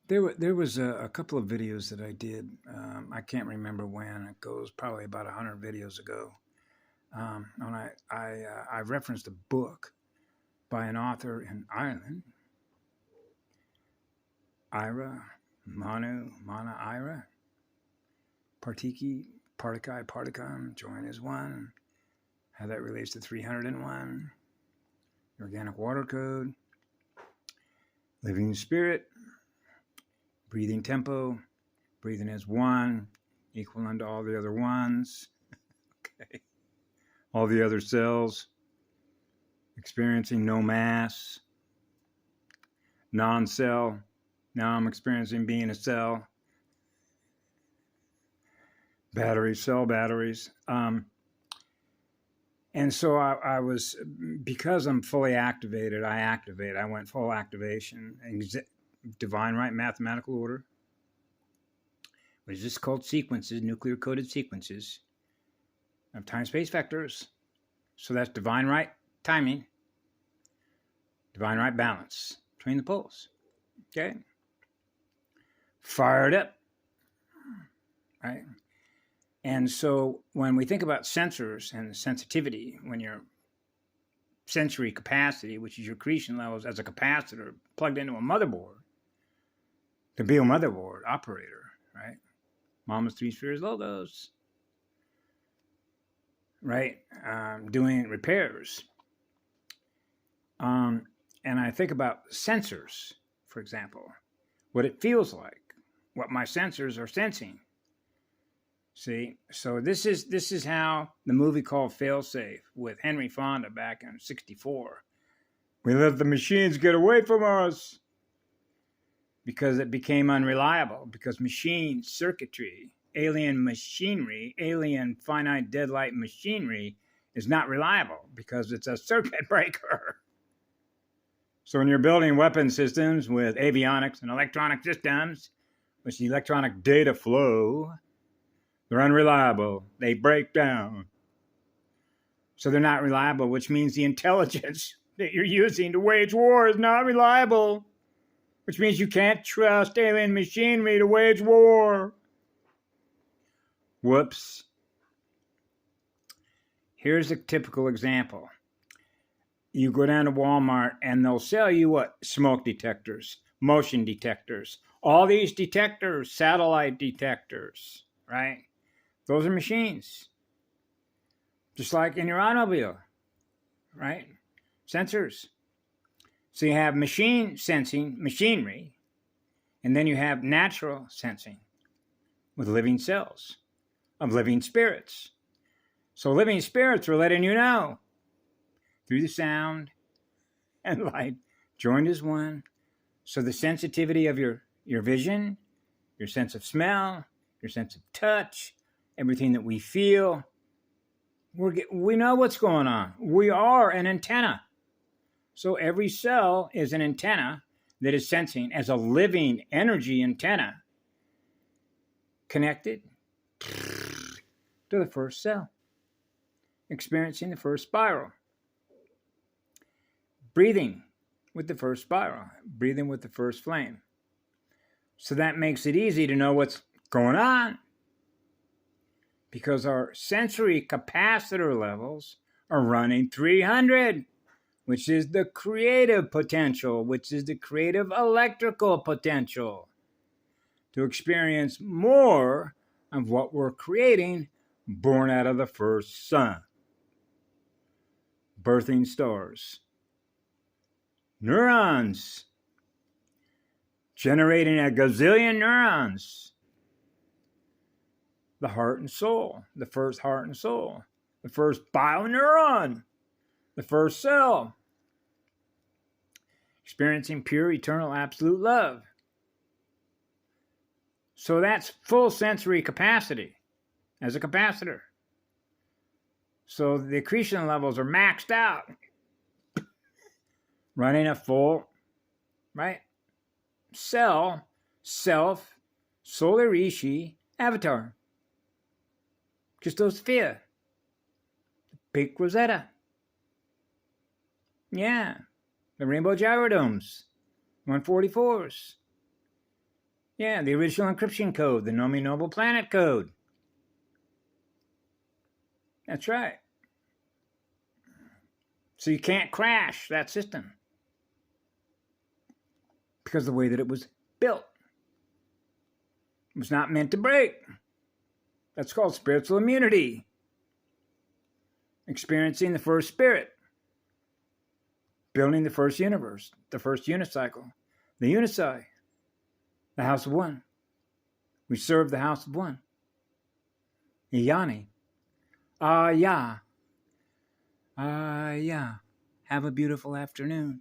There was a couple of videos that I did. I can't remember when. It goes probably about 100 videos ago. And I referenced a book by an author in Ireland, Ira, Mana Ira, Partiki, Partikai, Particon, join as one. How that relates to 301, the organic water code, living spirit, breathing tempo, breathing as one, equal unto all the other ones. Okay. All the other cells, experiencing no mass, non-cell. Now I'm experiencing being a cell. Batteries, cell batteries. And so I was, because I'm fully activated, I went full activation, divine right mathematical order, which is just called sequences, nuclear coded sequences of time-space vectors. So that's divine right timing, divine right balance between the poles. Okay? Fired up, right? And so when we think about sensors and sensitivity, when your sensory capacity, which is your accretion levels as a capacitor plugged into a motherboard, to be a motherboard operator, right? Mama's three spheres logos, right? Doing repairs. And I think about sensors, for example, what it feels like, what my sensors are sensing. See, so this is how the movie called Failsafe with Henry Fonda back in '64. We let the machines get away from us because it became unreliable, because machine circuitry, alien machinery, alien finite deadlight machinery is not reliable because it's a circuit breaker. So when you're building weapon systems with avionics and electronic systems, which the electronic data flow, they're unreliable. They break down. So they're not reliable, which means the intelligence that you're using to wage war is not reliable, which means you can't trust alien machinery to wage war. Whoops. Here's a typical example. You go down to Walmart and they'll sell you what? Smoke detectors, motion detectors, all these detectors, satellite detectors, right? Those are machines. Just like in your automobile, right? Sensors. So you have machine sensing, machinery, and then you have natural sensing with living cells of living spirits. So living spirits are letting you know through the sound and light, joined as one. So the sensitivity of your vision, your sense of smell, your sense of touch, everything that we feel, we know what's going on. We are an antenna. So every cell is an antenna that is sensing as a living energy antenna connected to the first cell, experiencing the first spiral, breathing with the first spiral, breathing with the first flame. So that makes it easy to know what's going on, because our sensory capacitor levels are running 300, which is the creative potential, which is the creative electrical potential to experience more of what we're creating born out of the first sun. Birthing stars. Neurons. Generating a gazillion neurons. The heart and soul, the first heart and soul, the first bioneuron, the first cell, experiencing pure, eternal, absolute love. So that's full sensory capacity as a capacitor. So the accretion levels are maxed out, running a full, right, cell, self, solar rishi, avatar. Sophia, pink Rosetta. Yeah, the rainbow gyrodomes, 144s. Yeah, the original encryption code, the Nomi Noble Planet code. That's right. So you can't crash that system because of the way that it was built. It was not meant to break. That's called spiritual immunity. Experiencing the first spirit. Building the first universe, the first unicycle, the unicy, the house of one. We serve the house of one. Yanni. Ah, yeah. Ah, yeah. Have a beautiful afternoon.